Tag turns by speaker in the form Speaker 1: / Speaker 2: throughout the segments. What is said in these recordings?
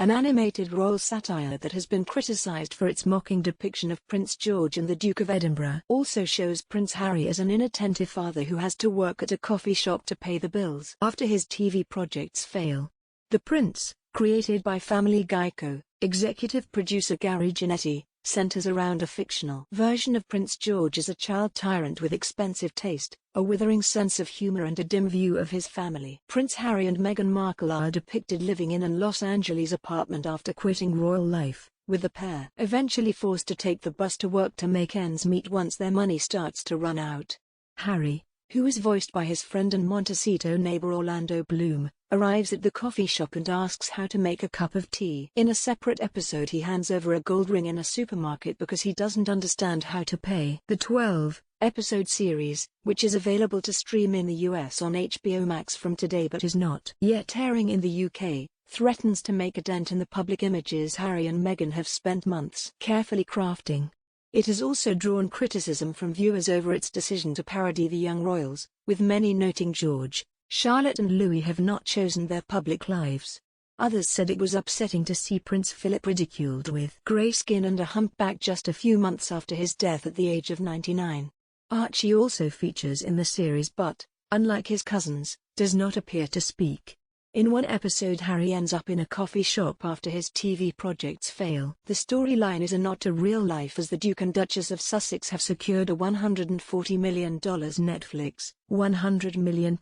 Speaker 1: an animated royal satire that has been criticised for its mocking depiction of Prince George and the Duke of Edinburgh. Also shows Prince Harry as an inattentive father who has to work at a coffee shop to pay the bills after his TV projects fail. The Prince, created by Family Guy executive producer Gary Janetti, centers around a fictional version of Prince George as a child tyrant with expensive taste, a withering sense of humor and a dim view of his family. Prince Harry and Meghan Markle are depicted living in an Los Angeles apartment after quitting royal life, with the pair eventually forced to take the bus to work to make ends meet once their money starts to run out. Harry, who is voiced by his friend and Montecito neighbor Orlando Bloom, arrives at the coffee shop and asks how to make a cup of tea. In a separate episode, he hands over a gold ring in a supermarket because he doesn't understand how to pay. The 12-episode series, which is available to stream in the US on HBO Max from today but is not yet airing in the UK, threatens to make a dent in the public images Harry and Meghan have spent months carefully crafting. It has also drawn criticism from viewers over its decision to parody the young royals, with many noting George, Charlotte and Louis have not chosen their public lives. Others said it was upsetting to see Prince Philip ridiculed with grey skin and a humpback just a few months after his death at the age of 99. Archie also features in the series but, unlike his cousins, does not appear to speak. In one episode, Harry ends up in a coffee shop after his TV projects fail. The storyline is a nod to real life as the Duke and Duchess of Sussex have secured a $140 million Netflix, £100 million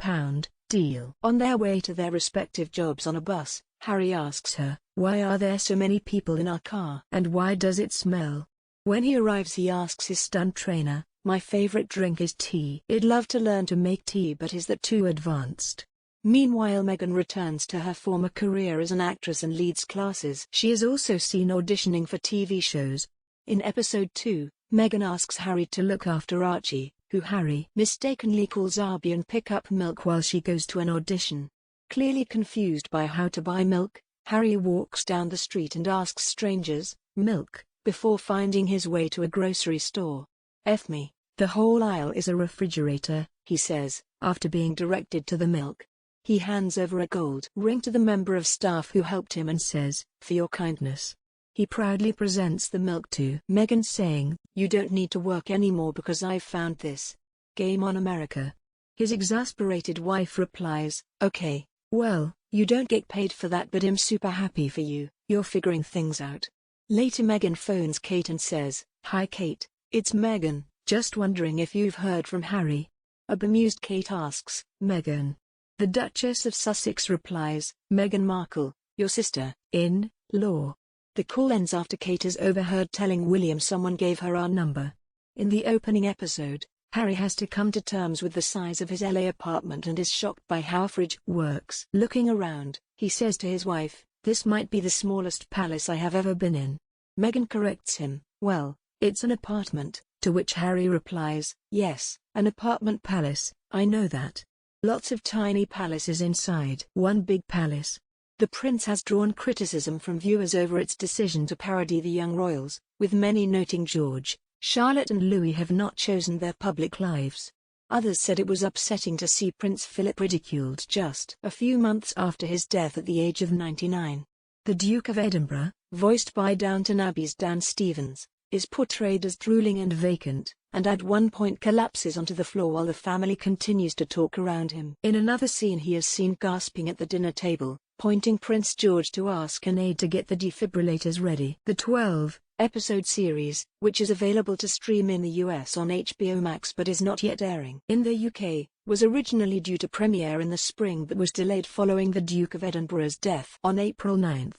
Speaker 1: deal. On their way to their respective jobs on a bus, Harry asks her, "Why are there so many people in our car? And why does it smell?" When he arrives, he asks his stunt trainer, "My favorite drink is tea. I'd love to learn to make tea, but is that too advanced?" Meanwhile, Meghan returns to her former career as an actress and leads classes. She is also seen auditioning for TV shows. In episode 2, Meghan asks Harry to look after Archie, who Harry mistakenly calls Arby, and pick up milk while she goes to an audition. Clearly confused by how to buy milk, Harry walks down the street and asks strangers, "Milk?" before finding his way to a grocery store. "F me, the whole aisle is a refrigerator," he says, after being directed to the milk. He hands over a gold ring to the member of staff who helped him and says, "For your kindness." He proudly presents the milk to Meghan, saying, "You don't need to work anymore because I've found this. Game on, America." His exasperated wife replies, "Okay, well, you don't get paid for that, but I'm super happy for you, you're figuring things out." Later, Meghan phones Kate and says, "Hi Kate, it's Meghan, just wondering if you've heard from Harry." A bemused Kate asks, "Meghan?" The Duchess of Sussex replies, "Meghan Markle, your sister-in-law." The call ends after Kate is overheard telling William someone gave her our number. In the opening episode, Harry has to come to terms with the size of his LA apartment and is shocked by how a fridge works. Looking around, he says to his wife, "This might be the smallest palace I have ever been in." Meghan corrects him, "Well, it's an apartment," to which Harry replies, "Yes, an apartment palace, I know that. Lots of tiny palaces inside one big palace." The Prince has drawn criticism from viewers over its decision to parody the young royals, with many noting George, Charlotte and Louis have not chosen their public lives. Others said it was upsetting to see Prince Philip ridiculed just a few months after his death at the age of 99. The Duke of Edinburgh, voiced by Downton Abbey's Dan Stevens, is portrayed as drooling and vacant, and at one point collapses onto the floor while the family continues to talk around him. In another scene, he is seen gasping at the dinner table, pointing Prince George to ask an aide to get the defibrillators ready. The 12-episode series, which is available to stream in the US on HBO Max but is not yet airing in the UK, was originally due to premiere in the spring but was delayed following the Duke of Edinburgh's death on April 9.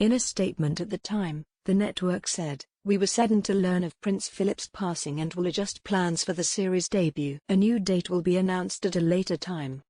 Speaker 1: In a statement at the time, the network said, "We were saddened to learn of Prince Philip's passing and will adjust plans for the series debut. A new date will be announced at a later time."